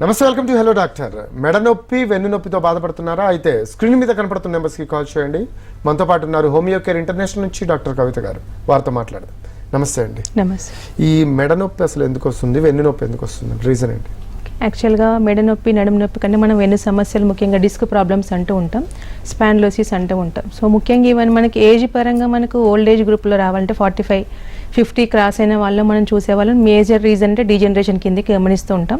నమస్తే, welcome to hello doctor. మెడ నొప్పి, వెన్ను నొప్పితో బాధపడుతున్నారా? అయితే స్క్రీన్ మీద కనపడుతున్న నెంబర్స్కి కాల్ చేయండి. మనతో పాటు ఉన్నారు హోమియో కేర్ ఇంటర్నేషనల్ నుంచి డాక్టర్ కవిత గారు. వారితో మాట్లాడదాం. నమస్తే అండి. నమస్తే. ఈ మెడ నొప్పి అసలు ఎందుకు వస్తుంది, వెన్ను నొప్పి ఎందుకు వస్తుంది, రీజన్ ఏంటి? యాక్చువల్గా మెడ నొప్పి, నడుము నొప్పి కంటే మనం వెన్ను సమస్యలు ముఖ్యంగా డిస్క్ ప్రాబ్లమ్స్ అంటూ ఉంటాం, స్పాండ్లోసిస్ అంటూ ఉంటాం. సో ముఖ్యంగా ఇవన్నీ మనకి ఏజ్ పరంగా మనకు ఓల్డ్ ఏజ్ గ్రూప్లో రావాలంటే 45-50 క్రాస్ అయిన వాళ్ళు మనం చూసేవాళ్ళం. మేజర్ రీజన్ అంటే డీజనరేషన్ కిందకి గమనిస్తూ ఉంటాం.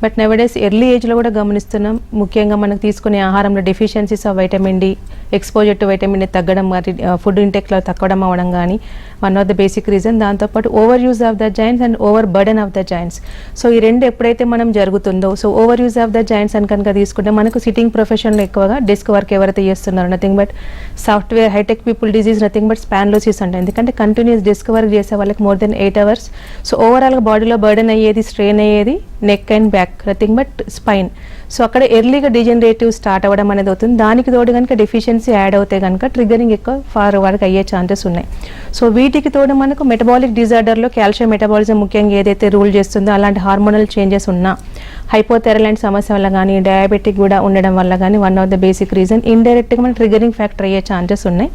బట్ నవడేస్ ఎర్లీ ఏజ్లో కూడా గమనిస్తున్నాం. ముఖ్యంగా మనకు తీసుకునే ఆహారంలో deficiencies of vitamin D, exposure to vitamin D తగ్గడం, మరి ఫుడ్ ఇంటెక్లో తగ్గడం అవ్వడం కానీ one of the basic reason. దాంతోపాటు over use of the joints and over burden of the joints. So ఈ రెండు ఎప్పుడైతే మనం జరుగుతుందో, so over use of the joints అని కనుక తీసుకుంటే మనకు సిట్టింగ్ ప్రొఫెషన్లో ఎక్కువగా డెస్క్ వర్క్ ఎవరైతే చేస్తున్నారో, nothing but software hi-tech people disease nothing but spondylosis అంటే. ఎందుకంటే కంటిన్యూస్ డెస్క్ వర్క్ చేసే వాళ్ళకి మోర్ దెన్ 8 hours. సో ఓవరాల్గా బాడీలో బర్డన్ అయ్యేది, స్ట్రెయిన్ అయ్యేది neck and back, nothing but spine. So అక్కడ ఎర్లీగా డిజనరేటివ్ స్టార్ట్ అవ్వడం అనేది అవుతుంది. దానికి తోడు కనుక డెఫిషియన్సీ యాడ్ అవుతే కనుక ట్రిగరింగ్ ఎక్కువ ఫార్వర్డ్కి అయ్యే ఛాన్సెస్ ఉన్నాయి. సో వీటికి తోడు మనకు మెటబాలిక్ డిజార్డర్లో కాల్షియం మెటబాలిజం ముఖ్యంగా ఏదైతే రూల్ చేస్తుందో అలాంటి హార్మోనల్ చేంజెస్ ఉన్నా, హైపోథైరాయిడ్ సమస్య వల్ల కానీ, డయాబెటిక్ కూడా ఉండడం వల్ల కానీ one of the basic reason ఇండైరెక్ట్గా మన ట్రిగరింగ్ ఫ్యాక్టర్ అయ్యే ఛాన్సెస్ ఉన్నాయి.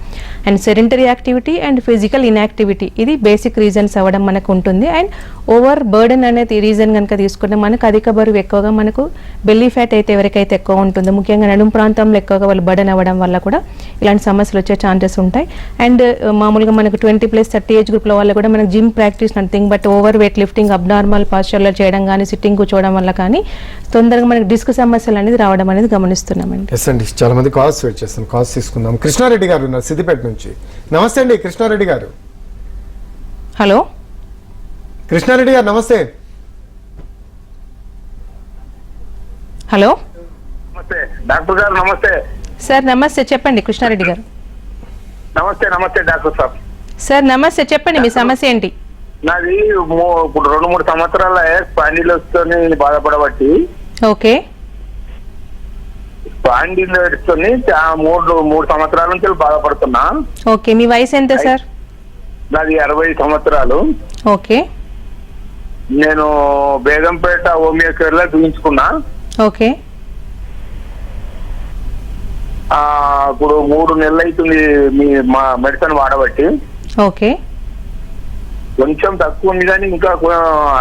And sedentary activity and physical inactivity ఇది బేసిక్ రీజన్స్ అవ్వడం మనకు ఉంటుంది. అండ్ ఓవర్ బర్డన్ అనేది రీజన్ కనుక తీసుకుంటే మనకు అధిక బరువు ఎక్కువగా మనకు బెల్లీ ఫ్యాట్ అయితే ఎవరికైతే ఎక్కువ ఉంటుందో, ముఖ్యంగా నడుము ప్రాంతంలో ఎక్కువగా వాళ్ళు బర్డన్ అవ్వడం వల్ల కూడా ఇలాంటి సమస్యలు వచ్చే ఛాన్సెస్ ఉంటాయి. అండ్ మామూలుగా మనకు 20+ 30 ఏజ్ గ్రూప్లో వాళ్ళు కూడా మనకు gym practice nothing but over weight lifting, abnormal పాస్చర్లో చేయడం కానీ, సిట్టింగ్ కూర్చోవడం వల్ల కానీ తొందరగా మనకి డిస్క్ సమస్యలు అనేది రావడం అనేది గమనిస్తున్నామండి. ఎస్ అండి, చాలా మంది కాల్స్ వెయిట్ చేస్తాం. కాల్స్ తీసుకుందాం. కృష్ణారెడ్డి గారు ఉన్నారు సిద్దిపేట నుంచి. నమస్తే అండి కృష్ణారెడ్డి గారు. హలో కృష్ణారెడ్డి గారు నమస్తే. హలో నమస్తే డాక్టర్ గారు. నమస్తే సార్. నమస్తే, చెప్పండి కృష్ణారెడ్డి గారు. నమస్తే నమస్తే డాక్టర్ సార్. సార్ నమస్తే, చెప్పండి మీ సమస్య ఏంటి? నాది ఇప్పుడు 2-3 సంవత్సరాల స్పాండిలోస్తో బాధపడబట్టి, ఓకే. స్పాండిలోస్తో 3 సంవత్సరాల నుంచి బాధపడుతున్నా. ఓకే, మీ వయసు ఎంత సార్? నాది 60 సంవత్సరాలు. ఓకే. నేను బేగంపేట హోమియో కేర్ లో చూపించుకున్నా. ఓకే. ఇప్పుడు 3 నెలలు అవుతుంది మా మెడిసిన్ వాడబట్టి. ఓకే. కొంచెం తక్కువ ఉంది కానీ ఇంకా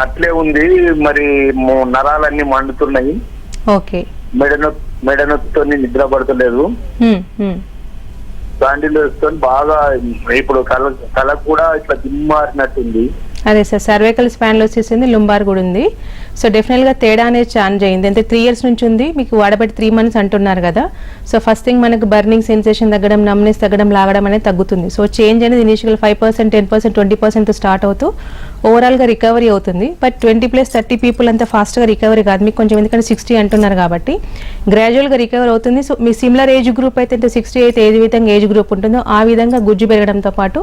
అట్లే ఉంది. మరి నరాలన్నీ మండుతున్నాయి. ఓకే. మెడ నొప్పితో నిద్ర పడతలేదు. స్పాండిలోస్తో బాగా ఇప్పుడు కళ కూడా ఇట్లా దిమ్మారినట్టుంది. అదే సార్, సర్వైకల్ స్పాండిలోసిస్ ఉంది, లుంబార్ కూడా ఉంది. సో డెఫినెట్గా తేడా అనేది ఛాన్స్ అయింది. అంటే 3 years నుంచి ఉంది, మీకు వాడబట్టి 3 months అంటున్నారు కదా. సో ఫస్ట్ థింగ్ మనకు బర్నింగ్ సెన్సేషన్ తగ్గడం, నమ్నెస్ తగ్గడం, లాగడం అనేది తగ్గుతుంది. సో చేంజ్ అనేది ఇనిషియల్ 5%, 10%, 20% స్టార్ట్ అవుతూ ఓవరాల్గా రికవరీ అవుతుంది. బట్ 20+ 30 people అంతా ఫాస్ట్గా రికవరీ కాదు మీకు కొంచెం, ఎందుకంటే 60 అంటున్నారు కాబట్టి గ్రాడ్యువల్గా రికవర్ అవుతుంది. సో మీ సిమిలర్ ఏజ్ గ్రూప్ అయితే 60 అయితే ఏ విధంగా ఏజ్ గ్రూప్ ఉంటుందో ఆ విధంగా గుజ్జు పెరగడంతో పాటు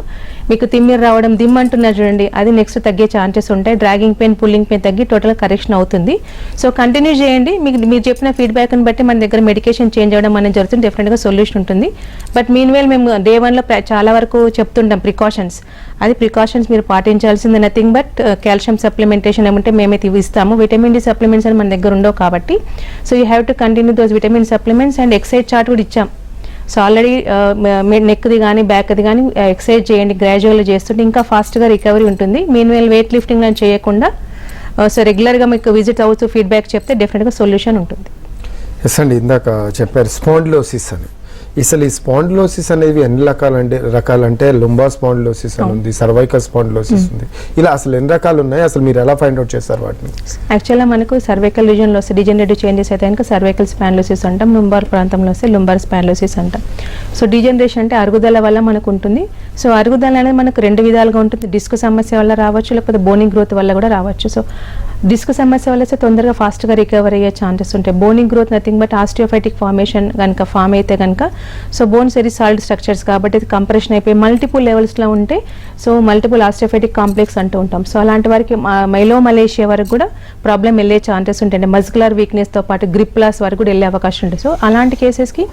మీకు తిమ్మిరి రావడం, దిమ్ అంటున్నారు చూడండి, అది నెక్స్ట్ తగ్గే ఛాన్సెస్ ఉంటాయి. డ్రాగింగ్ పెయిన్, పుల్లింగ్ పెయిన్ తగ్గి టోటల్గా కరెక్షన్ అవుతుంది. సో కంటిన్యూ చేయండి. మీరు చెప్పిన ఫీడ్బ్యాక్ని బట్టి మన దగ్గర మెడికేషన్ చేంజ్ అవ్వడం అనేది జరుగుతుంది. డెఫినెట్గా సొల్యూషన్ ఉంటుంది. బట్ మీన్ వేల్ మేము Day 1లో చాలా వరకు చెప్తుంటాం ప్రికాషన్స్. అది ప్రికాషన్స్ మీరు పాటించాల్సింది. నథింగ్ బట్ కాల్షియం సప్లిమెంటేషన్ ఏమంటే మేమైతే ఇస్తాము. విటమిన్ డి సప్లిమెంట్స్ అని మన దగ్గర ఉండవు కాబట్టి so you have to continue those vitamin supplements. And exercise chart కూడా ఇచ్చాం. సో ఆల్రెడీ నెక్ది కానీ బ్యాక్ది కానీ ఎక్సర్సైజ్ చేయండి. గ్రాడ్యువల్గా చేస్తుంటే ఇంకా ఫాస్ట్గా రికవరీ ఉంటుంది. మీన్ వేల్ వెయిట్ లిఫ్టింగ్ అని చేయకుండా సో రెగ్యులర్గా మీకు విజిట్ అవుతూ ఫీడ్బ్యాక్ చెప్తే డెఫినెట్గా సొల్యూషన్ ఉంటుంది. ఎస్ అండి, ఇందాక చెప్పారు స్పాండిలోసిస్ అని. అసలు ఈ స్పాండిలోసిస్ అనేవి ఎన్ని రకాలంటే లుంబార్ స్పాండిలోసిస్ అని ఉంది, సర్వైకల్ స్పాండిలోసిస్ ఉంది. ఇలా అసలు ఎన్ని రకాలు ఉన్నాయి, అసలు మీరు ఎలా ఫైండ్ అవుట్ చేస్తారు వాటిని? యాక్చువల్గా మనకు సర్వైకల్ రీజన్లో వస్తే డిజనరేటివ్ చేంజెస్ అయితే కనుక సర్వైకల్ స్పాండిలోసిస్ అంటాం. లుంబార్ ప్రాంతంలో వస్తే లుంబార్ స్పాండిలోసిస్ అంటాం. సో డిజనరేషన్ అంటే అరుగుదల వల్ల మనకు ఉంటుంది. సో అరుగుదల అనేది మనకు 2 విధాలుగా ఉంటుంది. డిస్క్ సమస్య వల్ల రావచ్చు, లేకపోతే బోనింగ్ గ్రోత్ వల్ల కూడా రావచ్చు. సో డిస్క్ సమస్య వల్ల అయితే తొందరగా ఫాస్ట్గా రికవర్ అయ్యే ఛాన్సెస్ ఉంటాయి. బోనింగ్ గ్రోత్ నథింగ్ బట్ ఆస్టియోఫైటిక్ ఫార్మేషన్ కనుక ఫామ్ అయితే కనుక so bones very solid structures కాబట్టి ఇది కంప్రెషన్ అయిపోయి మల్టిపుల్ లెవెల్స్లో ఉంటే సో మల్టిపుల్ ఆస్టియోఫైటిక్ కాంప్లెక్స్ అంటూ ఉంటాం. సో అలాంటి వారికి మైలోమలేషియా వరకు కూడా ప్రాబ్లం వెళ్ళే ఛాన్సెస్ ఉంటాయి. మస్కులర్ వీక్నెస్తో పాటు గ్రిప్ లాస్ వరకు కూడా వెళ్ళే అవకాశం ఉంటుంది. సో అలాంటి కేసెస్కి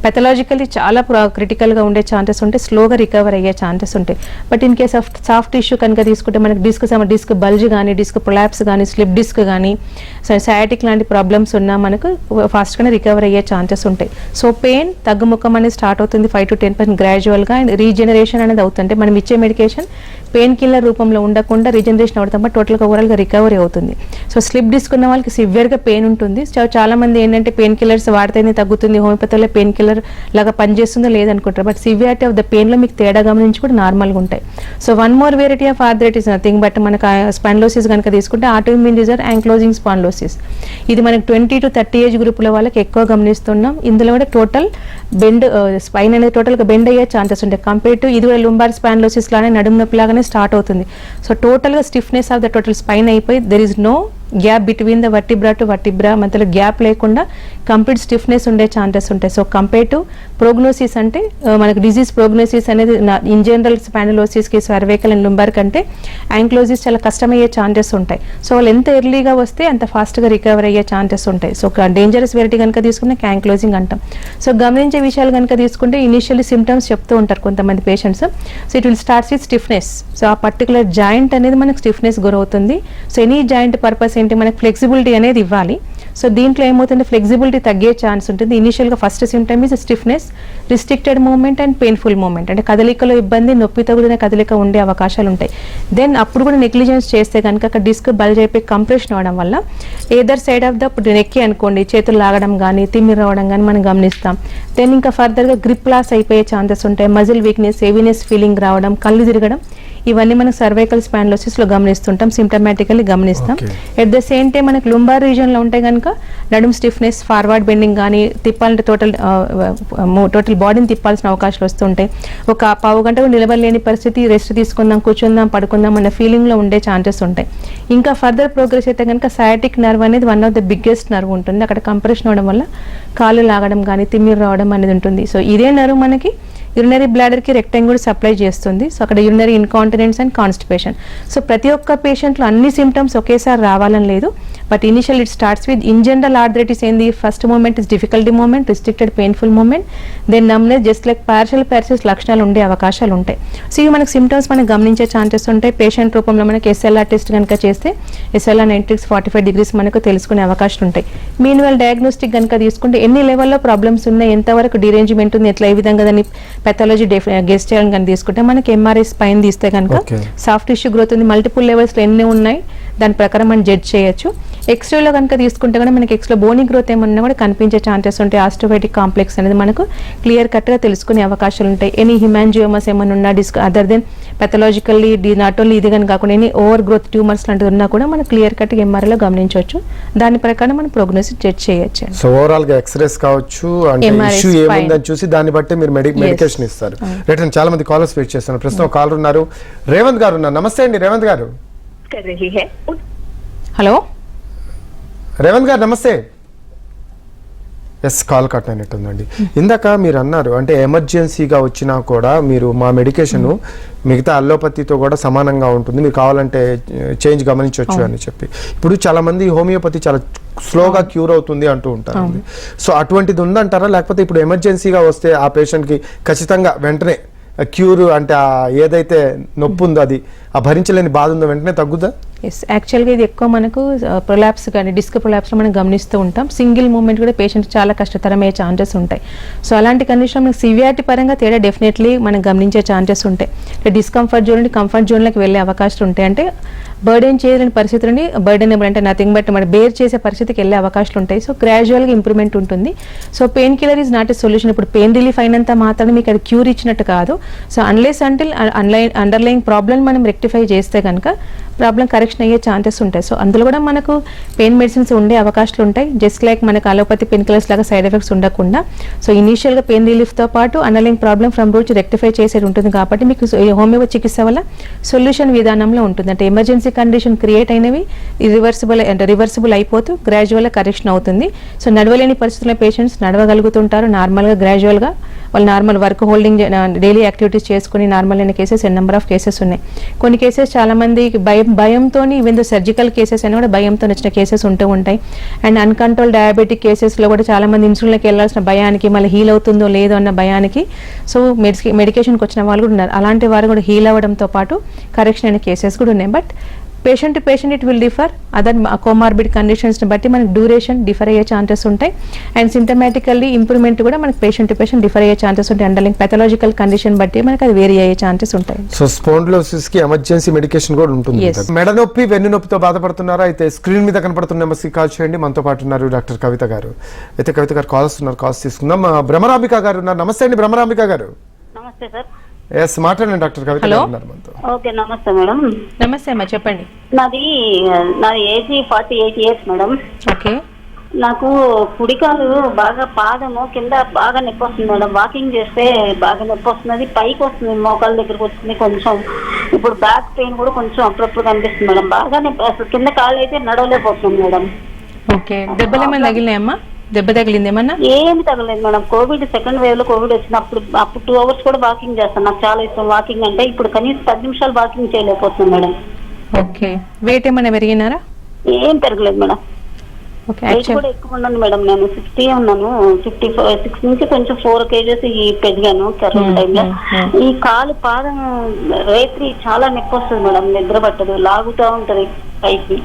పెథలాజికల్లీ చాలా క్రిటికల్గా ఉండే ఛాన్సెస్ ఉంటాయి, స్లోగా రికవర్ అయ్యే ఛాన్సెస్ ఉంటాయి. But in case of soft tissue కనుక తీసుకుంటే మనకి డిస్క్ బల్జ్ కానీ, డిస్క్ ప్రొలాప్స్ కానీ, స్లిప్ డిస్క్ కానీ, సయాటిక్ లాంటి ప్రాబ్లమ్స్ ఉన్నా మనకు ఫాస్ట్గానే రికవర్ అయ్యే ఛాన్సెస్ ఉంటాయి. సో పెయిన్ తగ్గుముఖం అనేది స్టార్ట్ అవుతుంది 5 to 10% గ్రాడ్యువల్గా, అండ్ రీజనరేషన్ అనేది అవుతుంటే మనం ఇచ్చే మెడికేషన్ పెయిన్ కిల్లర్ రూపంలో ఉండకుండా రీజనరేషన్ అవుతాం, బట్ టోటల్గా ఓవరాల్గా రికవరీ అవుతుంది. సో స్లిప్ డిస్క్ ఉన్న వాళ్ళకి సివియర్గా పెయిన్ ఉంటుంది. సో చాలా మంది ఏంటంటే పెయిన్ కిల్లర్స్ వాడితేనే తగ్గుతుంది, హోమియోపతిలో పెయిన్ కిల్లర్ లాగా పనిచేస్తుందో లేదనుకుంటారు. బట్ సివియారిటీ ఆఫ్ ద పెయిన్లో మీకు తేడా గమనించి కూడా నార్మల్గా ఉంటాయి. So one more variety of arthritis nothing but మనకు స్పాండ్లోసిస్ కనుక తీసుకుంటే ఆటోఇమ్యూన్ డిజార్డర్ యాంక్లోజింగ్ స్పాండ్లోసిస్. ఇది మనకు 20 to 30 ఏజ్ గ్రూపుల వాళ్ళకి ఎక్కువ గమనిస్తున్నాం. ఇందులో కూడా టోటల్ బెండ్ స్పైన్ అనేది టోటల్గా బెండ్ అయ్యే ఛాన్సెస్ ఉంటాయి. కంపేర్ టు ఇది కూడా లుంబార్ స్పాండ్లోసిస్ లానే నడుము నొప్పి లాగానే స్టార్ట్ అవుతుంది. సో టోటల్గా stiffness of the total spine అయిపోయి there is no gap between the vertebra to vertebra, మధ్యలో గ్యాప్ లేకుండా కంప్లీట్ స్టిఫ్నెస్ ఉండే ఛాన్సెస్ ఉంటాయి. సో కంపేర్ టు ప్రోగ్నోసిస్ అంటే మనకు డిజీజ్ ప్రోగ్నోసిస్ అనేది ఇన్ జనరల్ స్పాండిలోసిస్కి, సర్వైకల్ అండ్ లుంబార్ కంటే యాంక్లోజిస్ చాలా కష్టమయ్యే ఛాన్సెస్ ఉంటాయి. సో వాళ్ళు ఎంత ఎర్లీగా వస్తే అంత ఫాస్ట్గా రికవర్ అయ్యే ఛాన్సెస్ ఉంటాయి. సో డేంజరస్ వెరైటీ కనుక తీసుకుంటే యాంక్లోజింగ్ అంటాం. సో గమనించే విషయాలు కనుక తీసుకుంటే ఇనిషియల్లీ సిమ్టమ్స్ చెప్తూ ఉంటారు కొంతమంది patients. So it will starts with stiffness. So ఆ పర్టికులర్ జాయింట్ అనేది మనకు స్టిఫ్నెస్ గురవుతుంది. సో ఎనీ జాయింట్ పర్పస్ ఏంటి, మనకు ఫ్లెక్సిబిలిటీ అనేది ఇవ్వాలి. సో దీంట్లో ఏమవుతుంది, ఫ్లెక్సిబిలిటీ తగ్గే ఛాన్స్ ఉంటుంది. ఇనిషియల్గా first symptom is stiffness, restricted movement and painful movement, అంటే కదలికలో ఇబ్బంది, నొప్పితో కూడిన కదలిక ఉండే అవకాశాలు ఉంటాయి. దెన్ అప్పుడు కూడా నెగ్లిజెన్స్ చేస్తే కనుక అక్కడ డిస్క్ బల్జ్ అయిపోయి కంప్రెషన్ అవ్వడం వల్ల ఏదర్ సైడ్ ఆఫ్ ద నెక్కి అనుకోండి చేతులు లాగడం కానీ, తిమ్మిరి రావడం కానీ మనం గమనిస్తాం. దెన్ ఇంకా ఫర్దర్గా గ్రిప్ లాస్ అయిపోయే ఛాన్సెస్ ఉంటాయి. మజిల్ వీక్నెస్, హెవీనెస్ ఫీలింగ్ రావడం, కళ్ళు తిరగడం, ఇవన్నీ మనం సర్వైకల్ స్పాండ్లోసిస్లో గమనిస్తుంటాం, సిమ్టమాటికల్లీ గమనిస్తాం. ఎట్ ద సేమ్ టైం మనకు లుంబార్ రీజన్లో ఉంటే కనుక నడుము స్టిఫ్నెస్, ఫార్వర్డ్ బెండింగ్ కానీ తిప్పాలంటే టోటల్ బాడీని తిప్పాల్సిన అవకాశాలు వస్తుంటాయి. ఒక పావు గంట నిలబడలేని పరిస్థితి, రెస్ట్ తీసుకుందాం, కూర్చుందాం, పడుకుందాం అన్న ఫీలింగ్లో ఉండే ఛాన్సెస్ ఉంటాయి. ఇంకా ఫర్దర్ ప్రోగ్రెస్ అయితే కనుక సయాటిక్ నర్వ్ అనేది one of the biggest nerve ఉంటుంది. అక్కడ కంప్రెషన్ అవ్వడం వల్ల కాళ్ళు లాగడం కానీ, తిమ్మిరి రావడం అనేది ఉంటుంది. సో ఇదే నర్వ్ మనకి యూరినరీ బ్లాడర్కి రెక్టాంగిల్ సప్లై చేస్తుంది. సో అక్కడ urinary incontinence and constipation. So ప్రతి ఒక్క పేషెంట్లో అన్ని సిమ్టమ్స్ ఒకేసారి రావాలని లేదు, but initial it starts with in general arthritis ఏంది, first movement is difficulty movement, restricted painful movement, then numbness, just like partial paresis లక్షణాలు ఉండే అవకాశాలు ఉంటాయి. సో ఇవి మనకి సిమ్టమ్స్ మనకు గమనించే ఛాన్సెస్ ఉంటాయి. పేషెంట్ రూపంలో మనకి ఎస్ఎల్ఆర్ టెస్ట్ కనుక చేస్తే ఎస్ఎల్ఆర్ 45 degrees మనకు తెలుసుకునే అవకాశాలు ఉంటాయి. మీన్వెల్ డయాగ్నోస్టిక్ కనుక తీసుకుంటే ఎన్ని లెవెల్లో ప్రాబ్లమ్స్ ఉన్నాయి, ఎంతవరకు డిరేంజ్మెంట్ ఉంది, ఎట్లా ఏ విధంగా దాన్ని పెథాలజీ గెస్ చేయాలని కానీ తీసుకుంటే మనకి ఎంఆర్ఐ స్పైన్ తీస్తే కనుక సాఫ్ట్ టిష్యూ గ్రోత్ ఉంది, మల్టిపుల్ లెవెల్స్లో ఎన్ని ఉన్నాయి దాని ప్రకారం మనం జడ్జ్ చేయొచ్చు. ఎక్స్రేలో కనుక తీసుకుంటే కూడా మనకి ఎక్స్లో బోనీ గ్రోత్ ఏమన్నా కూడా కనిపించే ఛాన్సెస్ ఉంటాయి. ఆస్టియోఫైటిక్ కాంప్లెక్స్ అనేది మనకు క్లియర్ కట్గా తెలుసుకునే అవకాశాలు ఉంటాయి. ఎనీ హిమాంజియోమస్ ఏమైనా ఉన్నా, disc other then pathologically not only ఇది కానీ కాకుండా ఎనీ ఓవర్ గ్రోత్ ట్యూమర్స్ లాంటివి ఉన్నా కూడా మనం క్లియర్ కట్గా ఎంఆర్ఐలో గమనించవచ్చు. దాని ప్రకారం మనం ప్రోగ్నోసిస్ జడ్జ్ చేయొచ్చు. సో ఓవరాల్ గా ఎక్స్రేస్ కావచ్చు, అంటే ఇష్యూ ఏముందని చూసి దాన్ని బట్టి మీరు మెడికేషన్ ఇస్తారు. రైట్ అండి, చాలా మంది కాలర్స్ వెయిట్ చేస్తున్నారు. ప్రస్తుతం కాలర్ ఉన్నారు, రేవంత్ గారు ఉన్నారు. నమస్తే అండి రేవంత్ గారు. హలో రేవంత్ గారు నమస్తే. ఎస్, కాల్ కట్ అయినట్టుందండి. ఇందాక మీరు అన్నారు అంటే ఎమర్జెన్సీగా వచ్చినా కూడా మీరు మా మెడికేషన్ మిగతా అల్లోపతితో కూడా సమానంగా ఉంటుంది, మీరు కావాలంటే చేంజ్ గమనించవచ్చు అని చెప్పి. ఇప్పుడు చాలా మంది హోమియోపతి చాలా స్లోగా క్యూర్ అవుతుంది అంటూ ఉంటారు. సో అటువంటిది ఉందంటారా, లేకపోతే ఇప్పుడు ఎమర్జెన్సీగా వస్తే ఆ పేషెంట్కి ఖచ్చితంగా వెంటనే క్యూర్ అంటే ఏదైతే నొప్పి ఉందో అది ఆ భరించలేని బాధ ఉందో వెంటనే తగ్గుదా? ఎస్, యాక్చువల్గా ఇది ఎక్కువ మనకు ప్రొలాప్స్ కానీ డిస్క్ ప్రొలాప్స్లో మనం గమనిస్తూ ఉంటాం. సింగిల్ మూమెంట్ కూడా పేషెంట్ చాలా కష్టతరమయ్యే ఛాన్సెస్ ఉంటాయి. సో అలాంటి కండిషన్ మనకు సివియారిటీ పరంగా తేడా డెఫినెట్లీ మనం గమనించే ఛాన్సెస్ ఉంటాయి. డిస్కంఫర్ట్ జోన్ నుండి కంఫర్ట్ జోన్లోకి వెళ్ళే అవకాశాలు ఉంటాయి. అంటే బర్డెన్ చేయలేని పరిస్థితి నుండి బర్డెన్ అంటే నథింగ్ బట్ మన బేర్ చేసే పరిస్థితికి వెళ్ళే అవకాశాలు ఉంటాయి. సో గ్రాడ్యువల్గా ఇంప్రూవ్మెంట్ ఉంటుంది. So pain killer is not a solution. ఇప్పుడు పెయిన్ రిలీఫ్ అయినంత మాత్రమే మీకు అది క్యూర్ ఇచ్చినట్టు కాదు. So unless until underline problem మనం రెక్టిఫై చేస్తే కనుక ప్రాబ్లం కరెక్షన్ కరెక్షన్ అయ్యే ఛాన్సెస్ ఉంటాయి. సో అందులో కూడా మనకు పెయిన్ మెడిసిన్స్ ఉండే అవకాశాలు ఉంటాయి. జస్ట్ లైక్ మనకు అలోపతి పెయిన్ కిల్లర్స్ లాగా సైడ్ ఎఫెక్ట్స్ ఉండకుండా సో ఇనీషియల్గా పెయిన్ రిలీఫ్తో పాటు underline problem from roots rectify చేసేది ఉంటుంది. కాబట్టి మీకు హోమియోపతి చికిత్స వల్ల సొల్యూషన్ విధానంలో ఉంటుంది. అంటే ఎమర్జెన్సీ కండిషన్ క్రియేట్ అయినవి రివర్సిబుల్ అయిపోతూ గ్రాడ్యువల్గా కరెక్షన్ అవుతుంది. సో నడవలేని పరిస్థితుల్లో పేషెంట్స్ నడవగలుగుతుంటారు నార్మల్గా గ్రాడ్యువల్గా. వాళ్ళు normal work holding daily activities చేసుకుని నార్మల్ అయిన కేసెస్ నెంబర్ ఆఫ్ కేసెస్ ఉన్నాయి. కొన్ని కేసెస్ చాలా మంది భయంతో ఈవెన్ సర్జికల్ కేసెస్ అని కూడా భయంతో వచ్చిన కేసెస్ ఉంటూ ఉంటాయి. అండ్ అన్కంట్రోల్ డయాబెటిక్ కేసెస్లో కూడా చాలా మంది ఇన్సులిన్కి వెళ్ళాల్సిన భయానికి మళ్ళీ హీల్ అవుతుందో లేదో అన్న భయానికి సో మెడికేషన్కి వచ్చిన వాళ్ళు కూడా ఉన్నారు. అలాంటి వారు కూడా హీల్ అవ్వడంతో పాటు కరెక్షన్ అయిన కేసెస్ కూడా ఉన్నాయి. But patient to patient it will differ. Other comorbid కండిషన్స్ని బట్టి మనకి డ్యూరేషన్ డిఫర్ అయ్యే ఛాన్సెస్ ఉంటాయి. అండ్ సింటమాటికల్లీ ఇంప్రూవ్మెంట్ కూడా మనకి పేషెంట్ టు పేషెంట్ డిఫర్ అయ్యే ఛాన్సెస్ ఉంటాయి. అండర్లైన్ పెథలాజికల్ కండిషన్ బట్టి మనకి అది వేరీ అయ్యే ఛాన్సెస్ ఉంటాయి. సో స్పాండిలోసిస్ కి ఎమర్జెన్సీ మెడికేషన్ కూడా ఉంటుంది. మెడ నొప్పి వెన్ను నొప్పితో బాధపడుతున్నారా? అయితే స్క్రీన్ మీద కనపడుతున్న నెంబర్స్కి కాల్ చేయండి. మనతో పాటు ఉన్నారు డాక్టర్ కవిత గారు. అయితే కవిత గారు కాల్స్ తీసుకుందాం. భ్రమరాంబిక గారు ఉన్నారు. నమస్తే అండి భ్రమరాంబిక గారు. నమస్తే సార్. ఎస్ మాట్లాడండి డాక్టర్ కవిత గారు ఉన్నారు మనతో. ఓకే నమస్తే మేడం. నమస్తే అమ్మా చెప్పండి. నాది ఏజ్ 48 ఇయర్స్ మేడం. ఓకే. నాకు కుడికాలు బాగా పాదము కింద బాగా నొప్పి వస్తుంది మేడం. వాకింగ్ చేస్తే బాగా నొప్పి వస్తుంది, పైకి వస్తుంది, మోకాళ్ళ దగ్గరకు వస్తుంది కొంచెం. ఇప్పుడు బ్యాక్ పెయిన్ కూడా కొంచెం అప్పుడప్పుడు కనిపిస్తుంది మేడం. బాగా నొప్పి అసలు కింద కాళ్ళు అయితే నడవలేకపోతుంది మేడం. ఓకే. దెబ్బలు ఏమైనా తగిలినాయమ్మా? దెబ్బ తగిలింది ఏమన్నా? ఏమి తగలేదు మేడం. కోవిడ్ సెకండ్ వేవ్ లో కోవిడ్ వచ్చినప్పుడు అప్పుడు 2 hours కూడా వాకింగ్ చేస్తాను. నాకు చాలా ఇష్టం వాకింగ్ అంటే. ఇప్పుడు కనీసం 10 నిమిషాలు వాకింగ్ చేయలేకపోతున్నాను మేడం. ఓకే. వెయిట్ ఏమైనా పెరిగినారా? ఏం పెరగలేదు మేడం. వెయిట్ కూడా ఎక్కువ ఉన్నాను మేడం. నేను 60 ఉన్నాను. 56 నుంచి కొంచెం 4 kgs పెరిగాను కరోనా టైంలో. ఈ కాలు పాదం రేత్రి చాలా నొప్పి వస్తుంది మేడం. నిద్ర పట్టదు, లాగుతూ ఉంటది పైకి.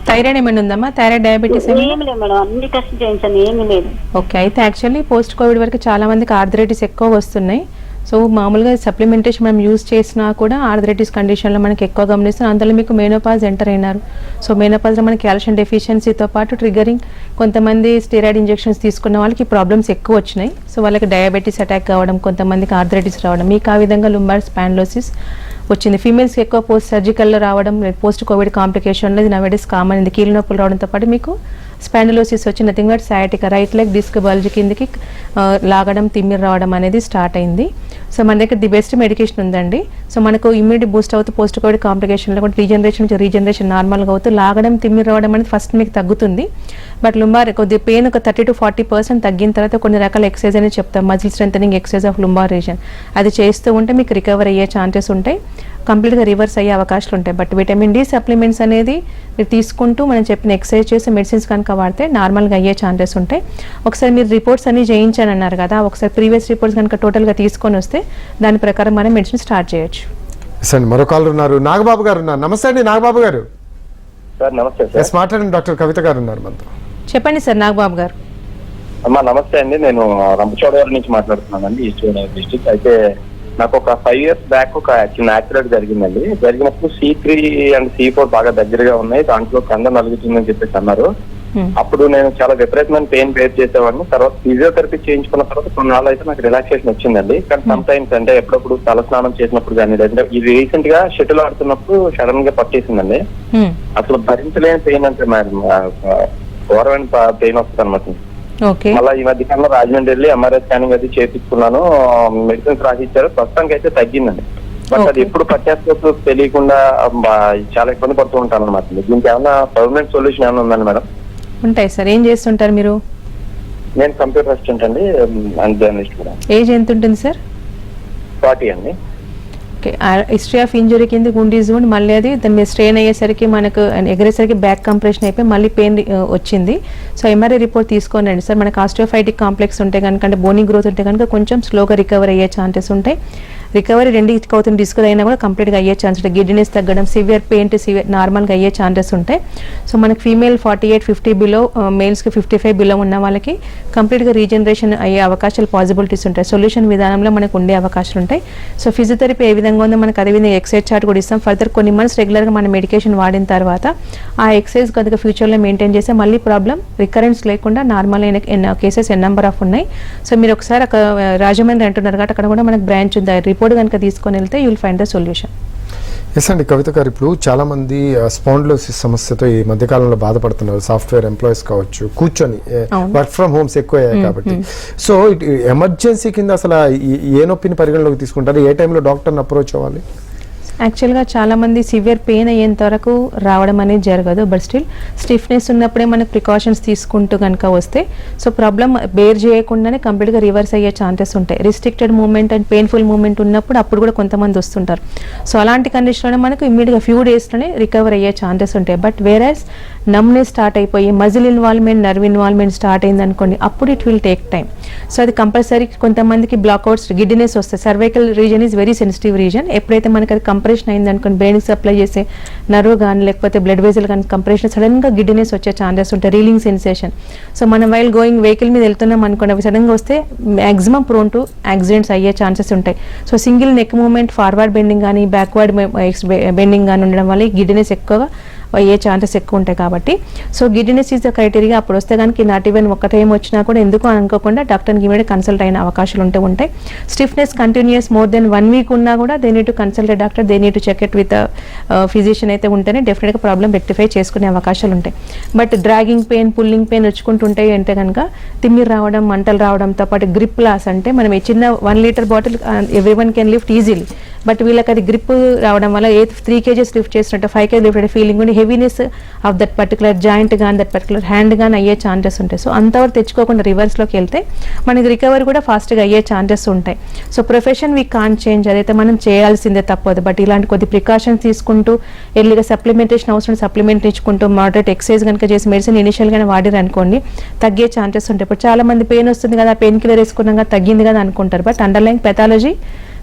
థైరాయిడ్ ఏమైనా ఉందమ్మా? థైరాయిడ్ డయాబెటీస్ ఏమి లేదు మేడం. అన్ని టెస్ట్ చేయించాను, ఏమీ లేదు. ఓకే. అయితే యాక్చువల్లీ పోస్ట్ కోవిడ్ వరకు చాలా మందికి ఆర్థరైటిస్ ఎక్కువ వస్తున్నాయి. సో మామూలుగా సప్లిమెంటేషన్ మనం యూజ్ చేసినా కూడా ఆర్థరైటిస్ కండిషన్లో మనకి ఎక్కువ గమనిస్తున్నాం. అందులో మీకు మెనోపాజ్ ఎంటర్ అయినారు. సో మెనోపాజ్లో మనకి కాల్షియం డెఫిషియన్సీతో పాటు ట్రిగరింగ్ కొంతమంది స్టెరాయిడ్ ఇంజెక్షన్స్ తీసుకున్న వాళ్ళకి ప్రాబ్లమ్స్ ఎక్కువ వచ్చినాయి. సో వాళ్ళకి డయాబెటీస్ అటాక్ కావడం, కొంతమందికి ఆర్థరైటిస్ రావడం, మీకు ఆ విధంగా లుంబార్ స్పాండిలోసిస్ వచ్చింది. ఫీమేల్స్కి ఎక్కువ పోస్ట్ సర్జికల్లో రావడం, పోస్ట్ కోవిడ్ కాంప్లికేషన్లో ఇది నవేడేస్ కామన్. ఇది కీళ్ళ నొప్పులు రావడంతో పాటు మీకు స్పాండిలోసిస్ వచ్చి nothing but sciatica, right leg disc bulge కిందకి లాగడం, తిమ్మిరి రావడం అనేది స్టార్ట్ అయింది. సో మన దగ్గర ది బెస్ట్ మెడికేషన్ ఉందండి. సో మనకు ఇమ్యూనిటీ బూస్ట్ అవుతూ పోస్ట్ కోవిడ్ కాంప్లికేషన్లో కూడా రీజనరేషన్ నార్మల్గా అవుతూ లాగడం, తిమ్మిరి రావడం అనేది ఫస్ట్ మీకు తగ్గుతుంది. బట్ లుంబార్ కొద్దిగా పెయిన్ ఒక 30 to 40% తగ్గిన తర్వాత కొన్ని రకాల ఎక్సర్సైజ్ అనేది చెప్తాం. Muscle strengthening exercise of lumbar reason అది చేస్తూ ఉంటే మీకు రికవర్ అయ్యే ఛాన్సెస్ ఉంటాయి. కంప్లీట్గా రివర్స్ అయ్యే అవకాశాలు ఉంటాయి. బట్ విటమిన్ డి సప్లిమెంట్స్ అనేది మీరు తీసుకుంటూ మనం చెప్పిన ఎక్సర్సైజ్ చేసి మెడిసిన్స్ కనుక వాడితే నార్మల్గా అయ్యే ఛాన్సెస్ ఉంటాయి. ఒకసారి మీరు రిపోర్ట్స్ అన్ని చేయించాను అన్నారు కదా, ఒకసారి ప్రీవియస్ రిపోర్ట్స్ కనుక టోటల్గా తీసుకొని వస్తే దాని ప్రకారం మనం మెడిసిన్ స్టార్ట్ చేయొచ్చు. మరో కాల్ ఉన్నారు. నాగబాబు గారు ఉన్నారు. నమస్తే అండి నాగబాబు గారు. సార్ నమస్తే సార్. మాట్లాడండి డాక్టర్ కవిత గారు ఉన్నారు మనతో. చెప్పండి సార్ నాగబాబు గారు. అమ్మా నమస్తే అండి. నేను రంపచోడవరం నుంచి మాట్లాడుతున్నానండి, ఈస్ట్ గోదావరి డిస్ట్రిక్ట్. అయితే నాకు ఒక 5 years బ్యాక్ ఒక చిన్న యాక్సిడెంట్ జరిగిందండి. జరిగినప్పుడు C3 అండ్ C4 బాగా దగ్గరగా ఉన్నాయి, దాంట్లో కండ నలుగుతుందని చెప్పేసి అన్నారు. అప్పుడు నేను చాలా విపరీతమైన పెయిన్ బేర్ చేసేవాడిని. తర్వాత ఫిజియోథెరపీ చేయించుకున్న తర్వాత కొన్నాళ్ళు అయితే నాకు రిలాక్సేషన్ వచ్చిందండి. కానీ సమ్ టైమ్స్ అంటే ఎప్పుడప్పుడు తల స్నానం చేసినప్పుడు కానీ, లేదంటే ఇది రీసెంట్ గా షటిల్ ఆడుతున్నప్పుడు సడన్ గా పట్టేసిందండి. అసలు భరించలేని పెయిన్ అంటే ఘోరమైన పెయిన్ వస్తుంది అనమాట. మళ్ళీ ఈ మధ్య కాలంలో రాజమండ్రి వెళ్ళి MRI స్కానింగ్ అది చేయించుకున్నాను, మెడిసిన్స్ రాసిచ్చారు. ప్రస్తుతానికి అయితే తగ్గిందండి. బట్ అది ఎప్పుడు పట్టేస్తూ తెలియకుండా చాలా ఇబ్బంది పడుతూ ఉంటాను అనమాట. దీనికి ఏమైనా పర్మనెంట్ సొల్యూషన్ ఏమైనా ఉందండి మేడం? ఉంటాయి సార్. ఏం చేస్తుంటారు మీరు? నేను కంప్యూటర్ అసిస్టెంట్ అండి, అండ్ జర్నలిస్ట్ కూడా. ఏజ్ ఎంత ఉంటుంది సార్? 40 అండి. ఓకే. హిస్టరీ ఆఫ్ ఇంజురీ కింద గుండీస్ ఉండి మళ్ళీ అది దాని మీద స్ట్రెయిన్ అయ్యేసరికి మనకు ఎగరేసరికి బ్యాక్ కంప్రెషన్ అయిపోయి మళ్ళీ పెయిన్ వచ్చింది. సో MRI రిపోర్ట్ తీసుకోనండి సార్. మనకు ఆస్టియోఫైటిక్ కాంప్లెక్స్ ఉంటే కనుక, అంటే బోనీ గ్రోత్ ఉంటే కనుక కొంచెం స్లోగా రికవర్ అయ్యే ఛాన్సెస్ ఉంటాయి. రికవరీ 2 అవుతుంది, డిస్క్ అయినా కూడా కంప్లీట్గా అయ్యే ఛాన్స్ ఉంటాయి. గిడ్డినెస్ తగ్గడం, సివియర్ పెయిన్ నార్మల్గా అయ్యే ఛాన్సెస్ ఉంటాయి. సో మనకి ఫీమేల్ 48-50 బిలో, మేల్స్కి 55 బిలో ఉన్న వాళ్ళకి కంప్లీట్గా రీజనరేషన్ అయ్యే అవకాశాలు పాసిబిలిటీస్ ఉంటాయి. సొల్యూషన్ విధానంలో మనకు ఉండే అవకాశాలు ఉంటాయి. సో ఫిజియోథెరపీ ఏ విధంగా ఉందో మనకు అదేవిధంగా ఎక్సైజ్ చార్ట్ కూడా ఇస్తాం. ఫర్దర్ కొన్ని మంత్స్ రెగ్యులర్గా మన మెడికేషన్ వాడిన తర్వాత ఆ ఎక్సైజ్ కనుక ఫ్యూచర్లో మెయింటైన్ చేస్తే మళ్ళీ ప్రాబ్లం రికరెన్స్ లేకుండా నార్మల్ అయిన కేసెస్ నెంబర్ ఆఫ్ ఉన్నాయి. సో మీరు ఒకసారి రాజమండ్రి అంటున్నారు కాబట్టి అక్కడ కూడా మనకు బ్రాంచ్ ఉంది. రిపోర్ట్ కనుక తీసుకొని వెళ్తే you will find the solution. Yes అండి కవిత గారు, ఇప్పుడు చాలా మంది స్పాండిలోసిస్ సమస్యతో ఈ మధ్యకాలంలో బాధపడుతున్నారు. సాఫ్ట్వేర్ ఎంప్లాయీస్ కావచ్చు, కూర్చొని వర్క్ ఫ్రమ్ హోమ్స్ ఎక్కువ అయ్యాయి కాబట్టి. సో ఎమర్జెన్సీ కింద అసలు ఏ నొప్పిని పరిగణలోకి తీసుకుంటారు? ఏ టైంలో డాక్టర్ని అప్రోచ్ అవ్వాలి? యాక్చువల్గా చాలామంది సివియర్ పెయిన్ అయ్యేంత వరకు రావడం అనేది జరగదు, బట్ స్టిఫ్నెస్ ఉన్నప్పుడే మనకు ప్రికాషన్స్ తీసుకుంటూ కనుక వస్తే సో ప్రాబ్లం బేర్ చేయకుండానే కంప్లీట్గా రివర్స్ అయ్యే ఛాన్సెస్ ఉంటాయి. Restricted movement and painful movement ఉన్నప్పుడు అప్పుడు కూడా కొంతమంది వస్తుంటారు. సో అలాంటి కండిషన్లోనే మనకు ఇమ్మీడియట్గా ఫ్యూ డేస్లోనే రికవర్ అయ్యే ఛాన్సెస్ ఉంటాయి. బట్ వేరాస్ నమ్నెస్ స్టార్ట్ అయిపోయి muscle involvement, nerve involvement start అయింది అనుకోండి, అప్పుడు it will take time. So అది కంపల్సరీ కొంతమందికి బ్లాక్అవుట్స్, గిడ్డినెస్ వస్తాయి. Cervical reason is very sensitive reason. ఎప్పుడైతే మనకి అది కంప్రెషన్ అయింది అనుకోండి, బ్రెయిన్కి సప్లై చేసే నర్వ్ కానీ లేకపోతే బ్లడ్ వెజల్ కానీ కంప్రెషన్ సడన్గా గిడ్డినెస్ వచ్చే ఛాన్సెస్ ఉంటాయి, రీలింగ్ సెన్సేషన్. సో మనం వైల్ గోయింగ్ వెహికల్ మీద వెళ్తున్నాం అనుకోండి, అవి సడన్గా వస్తే మ్యాక్సిమం ప్రోన్ టు యాక్సిడెంట్స్ అయ్యే ఛాన్సెస్ ఉంటాయి. So single neck movement, forward bending కానీ బ్యాక్వర్డ్ బెండింగ్ కానీ ఉండడం వల్ల ఈ గిడ్డినెస్ ఎక్కువగా అయ్యే ఛాన్సెస్ ఎక్కువ ఉంటాయి. కాబట్టి so giddiness is the criteria. అప్పుడు వస్తే కనుక నాట్ ఈవెన్ ఒక టైం వచ్చినా కూడా ఎందుకు అనుకోకుండా డాక్టర్కి ఇమీడియట్ కన్సల్ట్ అయిన అవకాశాలు ఉంటాయి. Stiffness continues more then 1 week ఉన్నా కూడా they need to consult doctor, they need to check it with physician అయితే ఉంటేనే డెఫినెట్గా ప్రాబ్లం రెక్టిఫై చేసుకునే అవకాశాలు ఉంటాయి. But dragging pain, pulling pain వచ్చుకుంటుంటాయి అంటే కనుక తిమ్మిరి రావడం, మంటలు రావడంతో పాటు గ్రిప్ లాస్, అంటే మనం ఈ చిన్న 1 litre bottle every one can lift easily, but వీళ్ళకి అది గ్రిప్ రావడం వల్ల 3 kgs లిఫ్ట్ చేసినట్టు 5 kg లిఫ్ట్ అయ్యే ఫీలింగ్ ఉండి heaviness of that particular joint కానీ దట్ పర్టికులర్ హ్యాండ్ కానీ అయ్యే ఛాన్సెస్ ఉంటాయి. సో అంతవరకు తెచ్చుకోకుండా రివర్స్లోకి వెళ్తే మనకి రికవరీ కూడా ఫాస్ట్గా అయ్యే ఛాన్సెస్ ఉంటాయి. So profession we can't change, అదైతే మనం చేయాల్సిందే తప్పదు. బట్ ఇలాంటి కొద్ది ప్రికాషన్స్ తీసుకుంటూ ఎర్లీగా సప్లిమెంటేషన్ అవసరం సప్లిమెంట్ ఇచ్చుకుంటూ మోడరేట్ ఎక్సర్సైజ్ కనుక చేసి మెడిసిన్ ఇనిషియల్గానే వాడారు అనుకోండి తగ్గే ఛాన్సెస్ ఉంటాయి. ఇప్పుడు చాలా మంది పెయిన్ వస్తుంది కదా, పెయిన్ కిల్లర్ వేసుకున్నాక తగ్గింది కదా అనుకుంటారు, బట్ అండర్లైన్ పెథాలజీ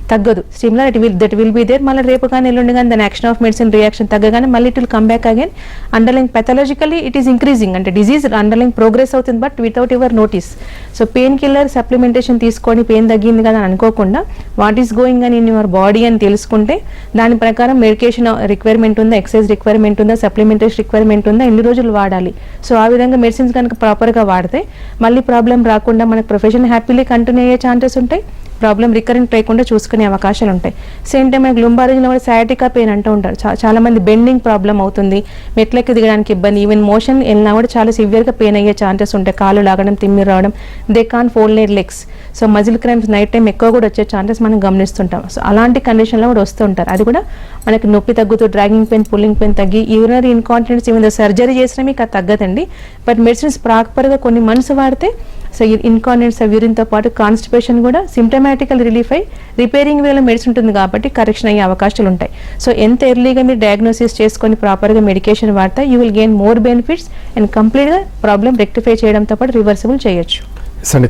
తగ్గదు. Similar that will be there. మళ్ళీ రేపు కానీ ఎల్లుండి కానీ దాని యాక్షన్ ఆఫ్ మెడిసిన్ రియాక్షన్ తగ్గగానే మళ్ళీ it will come back again. Underline pathologically it is increasing, అంటే డిజీజ్ అండర్లైన్ ప్రోగ్రెస్ అవుతుంది but without your notice. So pain killer supplementation తీసుకొని పెయిన్ తగ్గింది కదా అని అనుకోకుండా వాట్ ఈస్ గోయింగ్ అని ఇన్ యువర్ బాడీ అని తెలుసుకుంటే దాని ప్రకారం మెడికేషన్ రిక్వైర్మెంట్ ఉందా, ఎక్సర్సైజ్ రిక్వైర్మెంట్ ఉందా, సప్లిమెంటేషన్ రిక్వైర్మెంట్ ఉందా, ఎన్ని రోజులు వాడాలి. సో ఆ విధంగా మెడిసిన్స్ కనుక ప్రాపర్గా వాడితే మళ్ళీ ప్రాబ్లం రాకుండా మనకు ప్రొఫెషన్ హ్యాపీలీ కంటిన్యూ అయ్యే ఛాన్సెస్ ఉంటాయి, ప్రాబ్లం రికరెంట్ లేకుండా చూసుకునే అవకాశాలు ఉంటాయి. సేమ్ టైం మనకి లుంబారిజ్లో కూడా సయాటికా పెయిన్ అంటూ ఉంటారు. చాలా మంది బెండింగ్ ప్రాబ్లం అవుతుంది, మెట్లెక్కి దిగడానికి ఇబ్బంది, ఈవెన్ మోషన్ వెళ్ళినా కూడా చాలా సివియర్గా పెయిన్ అయ్యే ఛాన్సెస్ ఉంటాయి. కాళ్ళు లాగడం, తిమ్మిరి రావడం, they can't fold their legs. So muscle cramps night time ఎక్కువ కూడా వచ్చే ఛాన్సెస్ మనం గమనిస్తుంటాం. సో అలాంటి కండిషన్లో కూడా వస్తూ ఉంటారు. అది కూడా మనకి నొప్పి తగ్గుతూ డ్రాగింగ్ పెయిన్, పుల్లింగ్ పెయిన్ తగ్గి యూరినరీ ఇన్కాంటినెన్స్ ఈవెన్ సర్జరీ చేసినా మీకు అది తగ్గదండి. బట్ మెడిసిన్స్ ప్రాపర్గా కొన్ని మంత్స్ వాడితే సో ఇన్కాంటినెన్స్ ఆఫ్ యూరిన్తో పాటు కాన్స్టిపేషన్ కూడా సిమ్టమాటికల్ రిలీఫ్ అయ్యి రిపేరింగ్ వేళ మెడిసిన్ ఉంటుంది కాబట్టి కరెక్షన్ అయ్యే అవకాశాలు ఉంటాయి. సో ఎంత ఎర్లీగా మీరు డయాగ్నోసిస్ చేసుకొని ప్రాపర్గా మెడికేషన్ వాడితే you will gain more benefits and కంప్లీట్గా ప్రాబ్లం రెక్టిఫై చేయడంతో పాటు రివర్సిబుల్ చేయొచ్చు.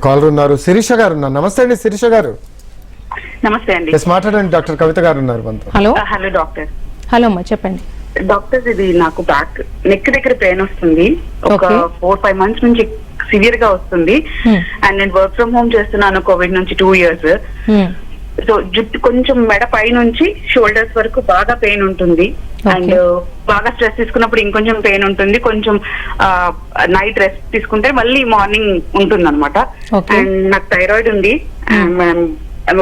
కాలర్ ఉన్నారు, శిరీష గారు ఉన్నారు. నమస్తే అండి శిరీష గారు. నమస్తే అండి. మాట్లాడండి, డాక్టర్ కవిత గారు ఉన్నారు మనతో. హలో. Hello doctor. హలో అమ్మా చెప్పండి. డాక్టర్, ఇది నాకు బ్యాక్ నెక్ దగ్గర పెయిన్ వస్తుంది, ఒక 4-5 months నుంచి సివియర్ గా వస్తుంది. అండ్ నేను వర్క్ ఫ్రమ్ హోమ్ చేస్తున్నాను కోవిడ్ నుంచి 2 years. సో జుట్టు కొంచెం మెడ పై నుంచి షోల్డర్స్ వరకు బాగా పెయిన్ ఉంటుంది. అండ్ బాగా స్ట్రెస్ తీసుకున్నప్పుడు ఇంకొంచెం పెయిన్ ఉంటుంది. కొంచెం నైట్ రెస్ట్ తీసుకుంటే మళ్ళీ మార్నింగ్ ఉంటుంది అనమాట. అండ్ నాకు థైరాయిడ్ ఉంది,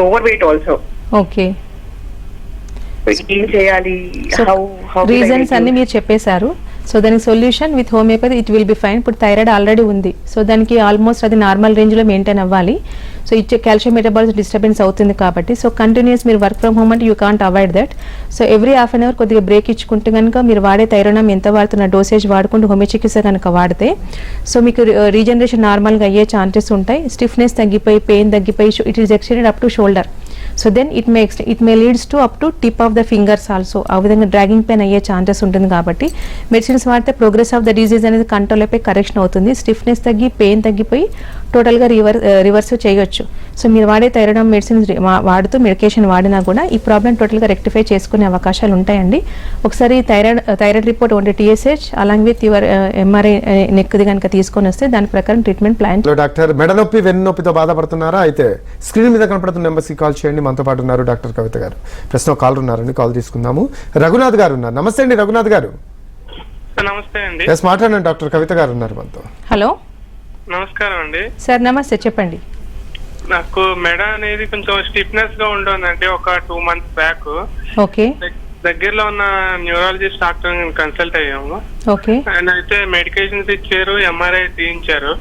ఓవర్ వెయిట్ ఆల్సో. ఓకే, ఏం చేయాలి? రీజన్స్ అన్ని మీరు చెప్పేశారు. సో దానికి solution with homeopathy it will be fine. ఇప్పుడు థైరాయిడ్ ఆల్రెడీ ఉంది, సో దానికి ఆల్మోస్ట్ అది నార్మల్ రేంజ్లో మెయింటైన్ అవ్వాలి. సో ఇచ్చే కాల్షియం మెటబాలిజం డిస్టర్బెన్స్ అవుతుంది కాబట్టి సో కంటిన్యూస్ మీరు వర్క్ ఫ్రమ్ హోమ్ అంటే you can't avoid that. So every half an hour కొద్దిగా బ్రేక్ ఇచ్చుకుంటే కనుక మీరు వాడే థైరోనామ్ ఎంత వాడుతున్న డోసేజ్ వాడుకుంటూ హోమియో చికిత్స కనుక వాడితే సో మీకు రీజనరేషన్ నార్మల్గా అయ్యే ఛాన్సెస్ ఉంటాయి. స్టిఫ్నెస్ తగ్గిపోయి, పెయిన్ తగ్గిపోయి, it is extended up to shoulder. So then it may leads to up to tip of the fingers also. ఆ విధంగా డ్రాగింగ్ పెయిన్ అయ్యే ఛాన్సెస్ ఉంటుంది కాబట్టి మెడిసిన్స్ వాడితే ప్రోగ్రెస్ ఆఫ్ ద డిజీజ్ అనేది కంట్రోల్ అయిపోయి కరెక్షన్ అవుతుంది. స్టిఫ్నెస్ తగ్గి, పెయిన్ తగ్గిపోయి టోటల్గా రివర్స్ చేయొచ్చు. సో మీరు వాడే థైరాయిడ్ మెడిసిన్స్ వాడుతూ మెడికేషన్ వాడినా కూడా ఈ ప్రాబ్లం టోటల్గా రెక్టిఫై చేసుకునే అవకాశాలు ఉంటాయండి. ఒకసారి thyroid report only TSH along with your MRI నెక్ది కనుక తీసుకొని వస్తే దాని ప్రకారం ట్రీట్మెంట్ ప్లాన్. డాక్టర్, మెడ నొప్పి, వెన్ను నొప్పితో బాధపడుతున్నారా? అయితే స్క్రీన్ మీద కనపడుతున్న నెంబర్స్కి కాల్ చేయండి. మనతో పాటు ఉన్నారు డాక్టర్ కవిత గారు. ప్రశ్న కాల్ ఉన్నారండి, కాల్ తీసుకుందాము. రఘునాథ్ గారు ఉన్నారు. నమస్తే అండి రఘునాథ్ గారు. నమస్తే అండి. మాట్లాడండి, డాక్టర్ కవిత గారు ఉన్నారు మనతో. హలో, నమస్కారం అండి. సార్ నమస్తే, చెప్పండి. నాకు మెడ అనేది కొంచెం స్టిఫ్నెస్ గా ఉంటుందండి ఒక 2 months బ్యాక్. ఓకే. దగ్గరలో ఉన్న న్యూరాలజిస్ట్ డాక్టర్ కన్సల్ట్ అయ్యాము. ఓకే. ఆయన అయితే మెడికేషన్స్ ఇచ్చారు, ఎంఆర్ఐ తీయించారు.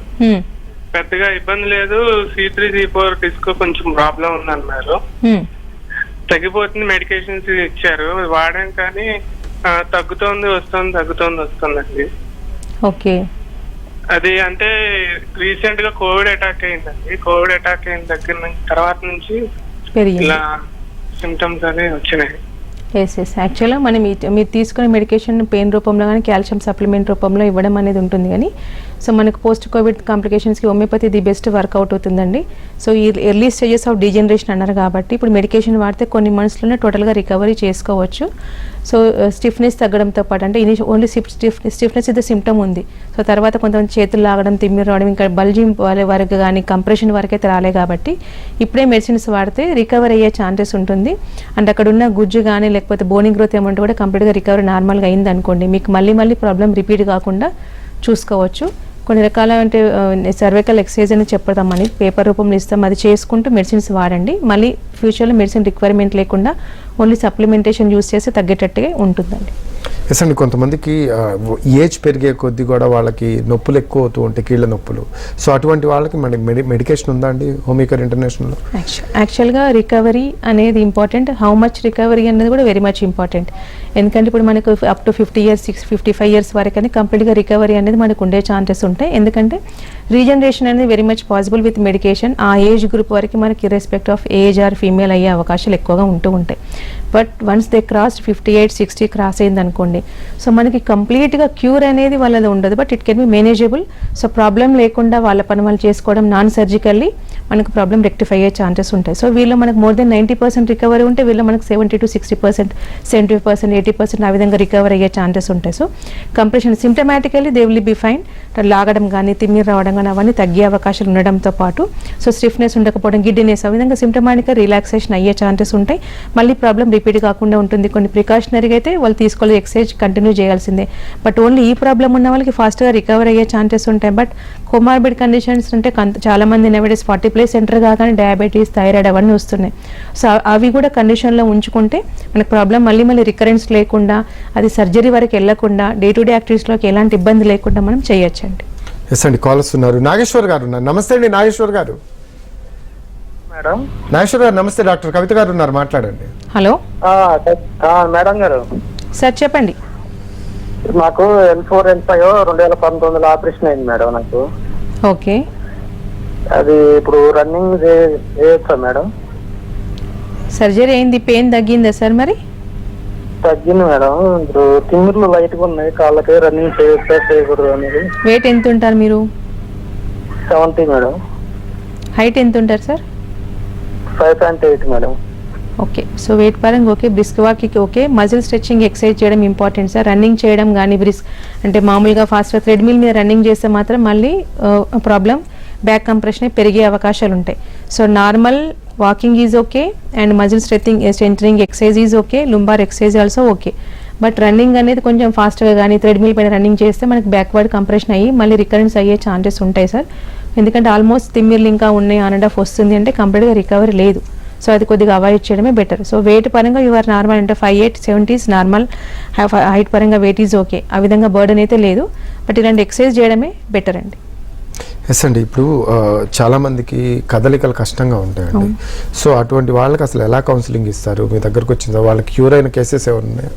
పెద్దగా ఇబ్బంది లేదు. C3 C4 డిస్క్ కొంచెం ప్రాబ్లం ఉందన్నారు. తగ్గిపోతుంది, మెడికేషన్స్ ఇచ్చారు, వాడాం కానీ తగ్గుతోంది వస్తుందండి. ఓకే. అది అంటే రీసెంట్ గా కోవిడ్ అటాక్ అయిందండి. కోవిడ్ అటాక్ అయిన దగ్గర నుంచి తర్వాత నుంచి ఇలా సిమ్టమ్స్ అనేవి వచ్చినాయి. ఎస్ యాక్చువల్గా మనం మీరు తీసుకునే మెడికేషన్ పెయిన్ రూపంలో కానీ కాల్షియం సప్లిమెంట్ రూపంలో ఇవ్వడం అనేది ఉంటుంది. కానీ సో మనకు పోస్ట్ కోవిడ్ కాంప్లికేషన్స్కి హోమియోపతి ది బెస్ట్ వర్కౌట్ అవుతుందండి. సో ఈ ఎర్లీ స్టేజెస్ ఆఫ్ డీజనరేషన్ అన్నారు కాబట్టి ఇప్పుడు మెడికేషన్ వాడితే కొన్ని మంత్స్లోనే టోటల్గా రికవరీ చేసుకోవచ్చు. సో స్టిఫ్నెస్ తగ్గడంతో పాటు అంటే ఓన్లీ స్టిఫ్నెస్ ఇది సిమ్టమ్ ఉంది. సో తర్వాత కొంతమంది చేతులు లాగడం, తిమ్మిరి రావడం, ఇంకా బల్జింగ్ వరకు కానీ కంప్రెషన్ వరకు అయితే రాలే కాబట్టి ఇప్పుడే మెడిసిన్స్ వాడితే రికవర్ అయ్యే ఛాన్సెస్ ఉంటుంది. అండ్ అక్కడ ఉన్న గుజ్జు కానీ లేకపోతే బోనింగ్ గ్రోత్ అమౌంట్ కూడా కంప్లీట్గా రికవరీ నార్మల్గా అయింది అనుకోండి, మీకు మళ్ళీ ప్రాబ్లం రిపీట్ కాకుండా చూసుకోవచ్చు. కొన్ని రకాల అంటే సర్వైకల్ ఎక్సర్సైజ్ అని చెప్తామని పేపర్ రూపంలో ఇస్తాం, అది చేసుకుంటూ మెడిసిన్స్ వాడండి. మళ్ళీ ఫ్యూచర్లో మెడిసిన్ రిక్వైర్మెంట్ లేకుండా ఓన్లీ సప్లిమెంటేషన్ యూస్ చేస్తే తగ్గేటట్టుగా ఉంటుందండి. ఎస్ అండి, కొంతమందికి ఏజ్ పెరిగే కొద్దీ కూడా వాళ్ళకి నొప్పులు ఎక్కువ అవుతూ ఉంటాయి, కీళ్ళ నొప్పులు. సో అటువంటి వాళ్ళకి మనకి మెడికేషన్ ఉందా అండి హోమియోకేర్ ఇంటర్నేషనల్లో? యాక్చువల్గా రికవరీ అనేది ఇంపార్టెంట్, హౌ మచ్ రికవరీ అనేది కూడా వెరీ మచ్ ఇంపార్టెంట్. ఎందుకంటే ఇప్పుడు మనకు అప్ టు 50 years 55 years వరకు కంప్లీట్గా రికవరీ అనేది మనకు ఉండే ఛాన్సెస్ ఉంటాయి. ఎందుకంటే రీజనరేషన్ అనేది very much possible with medication. ఆ ఏజ్ గ్రూప్ వరకు మనకి ఇర్రెస్పెక్ట్ ఆఫ్ ఏజ్ ఆర్ ఫీమేల్ అయ్యే అవకాశాలు ఎక్కువగా ఉంటూ ఉంటాయి. But once they cross 58-60 cross అయింది అనుకోండి, సో మనకి కంప్లీట్గా క్యూర్ అనేది వాళ్ళది ఉండదు, but it can be manageable. So problem లేకుండా వాళ్ళ పని వాళ్ళు చేసుకోవడం నాన్ సర్జికల్లీ మనకు ప్రాబ్లం రెక్టిఫై అయ్యే ఛాన్సెస్ ఉంటాయి. సో వీళ్ళు మనకు మోర్ దెన్ 90% రికవరీ ఉంటే వీళ్ళు మనకు 70 to 60%, 70%, 80% ఆ విధంగా రికవర్ అయ్యే ఛాన్సెస్ ఉంటాయి. So compression symptomatically they will be fine. లాగడం కానీ తిమ్మిరి రావడం కానీ అవన్నీ తగ్గే అవకాశాలు ఉండడంతో పాటు సో స్టిఫ్నెస్ ఉండకపోవడం, గిడ్డినెస్ ఆ విధంగా సిమ్టమాటిక్గా రిలాక్సేషన్ అయ్యే ఛాన్సెస్ ఉంటాయి. మళ్ళీ ప్రాబ్లం రిపీట్ కాకుండా ఉంటుంది. కొన్ని ప్రికాషనరీగా అయితే వాళ్ళు తీసుకోవాలి, ఎక్సర్సైజ్ కంటిన్యూ చేయాల్సిందే. బట్ ఓన్లీ ఈ ప్రాబ్లం ఉన్న వాళ్ళకి ఫాస్ట్గా రికవర్ అయ్యే ఛాన్సెస్ ఉంటాయి. బట్ కొమార్బిడ్ కండిషన్స్ అంటే చాలా మంది నవేడేస్ 40+ ఎంటర్ కాగానే డయాబెటీస్, థైరాయిడ్ అవన్నీ వస్తున్నాయి. సో అవి కూడా కండిషన్లో ఉంచుకుంటే మనకు ప్రాబ్లం మళ్ళీ రికరెన్స్ లేకుండా, అది సర్జరీ వరకు వెళ్లకుండా, డే టు డే యాక్టివిటీస్లోకి ఎలాంటి ఇబ్బంది లేకుండా మనం చేయొచ్చండి. ఎస్ అండి, కాలర్స్ ఉన్నారు. నాగేశ్వర్ గారు ఉన్నారు. నమస్తే అండి నాగేశ్వర్ గారు. మేడం నాగేశ్వర్ గారు నమస్తే. డాక్టర్ కవిత గారు ఉన్నారు, మాట్లాడండి. హలో మేడం గారు. సార్ చెప్పండి. నాకు L4 L5 2019 ఆపరేషన్ అయింది మేడం నాకు. ఓకే. అది ఇప్పుడు రన్నింగ్ చేయొచ్చా మేడం? సర్జరీ అయింది, పెయిన్ తగ్గిందా సార్? మరి తగ్గింది మేడం. ఇప్పుడు తిమ్మిర్లు లైట్ గా ఉన్నాయి, కాళ్ళకి రన్నింగ్ చేయొచ్చా చేయకూడదు అనేది. వెయిట్ ఎంత ఉంటారు మీరు? 70 మేడం. హైట్ ఎంత ఉంటారు sir? 5.8 madam. Okay. So weight పరంగా okay, brisk walking okay, muscle stretching exercise చేయడం ఇంపార్టెంట్ సార్. రన్నింగ్ చేయడం కానీ బ్రిస్క్ అంటే మామూలుగా ఫాస్ట్గా థ్రెడ్మిల్ మీద రన్నింగ్ చేస్తే మాత్రం మళ్ళీ ప్రాబ్లం బ్యాక్ కంప్రెషన్ పెరిగే అవకాశాలు ఉంటాయి. So normal walking is okay and muscle strengthening exercise is okay, lumbar exercise also okay. But running అనేది కొంచెం ఫాస్ట్గా కానీ థ్రెడ్మిల్ పైన రన్నింగ్ చేస్తే మనకి బ్యాక్వర్డ్ కంప్రెషన్ అయ్యి మళ్ళీ రికరెన్స్ అయ్యే ఛాన్సెస్ ఉంటాయి సార్. ఎందుకంటే ఆల్మోస్ట్ తిమ్మిర్లు ఇంకా ఉన్నాయి, ఆన్ అండ్ ఆఫ్ వస్తుంది అంటే కంప్లీట్గా రికవరీ లేదు. సో అది కొద్దిగా అవాయిడ్ చేయడమే బెటర్. సో వెయిట్ పరంగా యువర్ నార్మల్ అంటే 58, 70 నార్మల్. హైట్ పరంగా వెయిట్ ఈజ్ ఓకే, ఆ విధంగా బర్డన్ అయితే లేదు. బట్ ఇలాంటి ఎక్సర్సైజ్ చేయడమే బెటర్ అండి. ఎస్ అండి, ఇప్పుడు చాలా మందికి కదలికలు కష్టంగా ఉంటాయండి. సో అటువంటి వాళ్ళకి అసలు ఎలా కౌన్సిలింగ్ ఇస్తారు? మీ దగ్గరకు వచ్చిందా? వాళ్ళకి క్యూర్ అయిన కేసెస్ ఏమైనా ఉన్నాయా?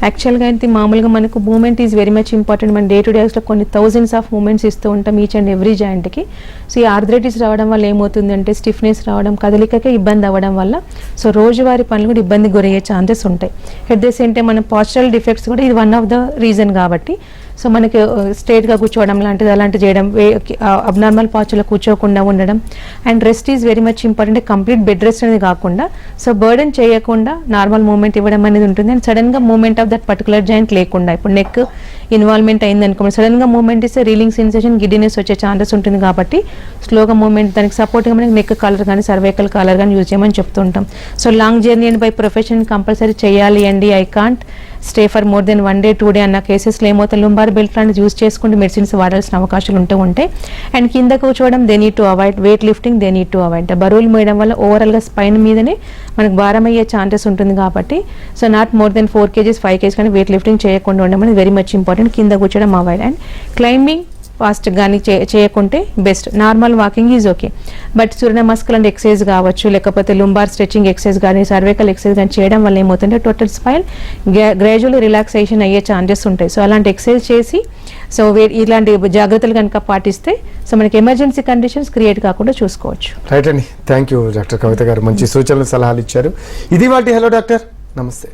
యాక్చువల్గా అయితే మామూలుగా మనకు movement is very much important. మన డే టు డేస్లో కొన్ని థౌజండ్స్ ఆఫ్ మూమెంట్స్ ఇస్తూ ఉంటాం ఈచ్ అండ్ ఎవ్రీ జాయింట్కి. సో ఈ ఆర్థరైటిస్ రావడం వల్ల ఏమవుతుందంటే స్టిఫ్నెస్ రావడం, కదలికకే ఇబ్బంది అవ్వడం వల్ల సో రోజువారీ పనులు కూడా ఇబ్బంది గురయ్యే ఛాన్సెస్ ఉంటాయి. ఎట్ ద సేమ్ టైం మన పాస్చరల్ డిఫెక్ట్స్ కూడా ఇది వన్ ఆఫ్ ద రీజన్ కాబట్టి సో మనకి స్ట్రైట్గా కూర్చోవడం లాంటిది అలాంటి చేయడం, అబ్నార్మల్ పాస్చర్లో కూర్చోకుండా ఉండడం and rest is very much important. Complete bed rest అనేది కాకుండా సో బర్డెన్ చేయకుండా నార్మల్ మూమెంట్ ఇవ్వడం అనేది ఉంటుంది. అండ్ సడన్గా movement of that particular joint లేకుండా, ఇప్పుడు నెక్ ఇన్వాల్వ్మెంట్ అయింది అనుకోండి, సడన్గా మూవ్మెంట్ ఇస్తే రీలింగ్ సెన్సేషన్, గిడ్డినెస్ వచ్చే ఛాన్సెస్ ఉంటుంది కాబట్టి స్లోగా మూవ్మెంట్ దానికి సపోర్ట్గా మనకి నెక్ కాలర్ కానీ సర్వైకల్ కాలర్ కానీ యూజ్ చేయమని చెప్తుంటాం. So long journey and by profession compulsory చేయాలి అండి. I can't stay for more then 1 day 2 day అన్న కేసెస్లో ఏమవుతుంది, లుంబార్ బెల్ట్ లాంటి యూజ్ చేసుకుంటూ మెడిసిన్స్ వాడాల్సిన అవకాశాలు ఉంటాయి. అండ్ కింద కూర్చోవడం they need to avoid, weight lifting they need to avoid. బరువులు మోయడం వల్ల ఓవరాల్గా స్పైన్ మీదనే మనకు భారం అయ్యే ఛాన్సెస్ ఉంటుంది కాబట్టి so not more than 4 kgs 5 kgs కానీ వెయిట్ లిఫ్టింగ్ చేయకుండా ఉండడం అనేది వెరీ మచ్ ఇంపార్టెంట్. కింద కూర్చోవడం అవాయిడ్. అండ్ క్లైంబింగ్ ఫాస్ట్ కానీ చేయకుంటే best. Normal walking is okay, but Surya Namaskaram and exercise కావచ్చు, లేకపోతే లుంబార్ స్ట్రెచింగ్ ఎక్సర్సైజ్ కానీ సర్వైకల్ ఎక్సర్సైజ్ కానీ చేయడం వల్ల ఏమవుతుంటే టోటల్ స్పైన్ గ్రాడ్యువల్లీ రిలాక్సేషన్ అయ్యే ఛాన్సెస్ ఉంటాయి. సో అలాంటి ఎక్సర్సైజ్ చేసి సో ఇలాంటి జాగ్రత్తలు కనుక పాటిస్తే సో మనకి ఎమర్జెన్సీ కండిషన్స్ క్రియేట్ కాకుండా చూసుకోవచ్చు. రైట్ అండి, థ్యాంక్ యూ డాక్టర్ కవిత గారు, మంచి సూచనలు సలహాలు ఇచ్చారు. ఇది వాటి హలో డాక్టర్, నమస్తే.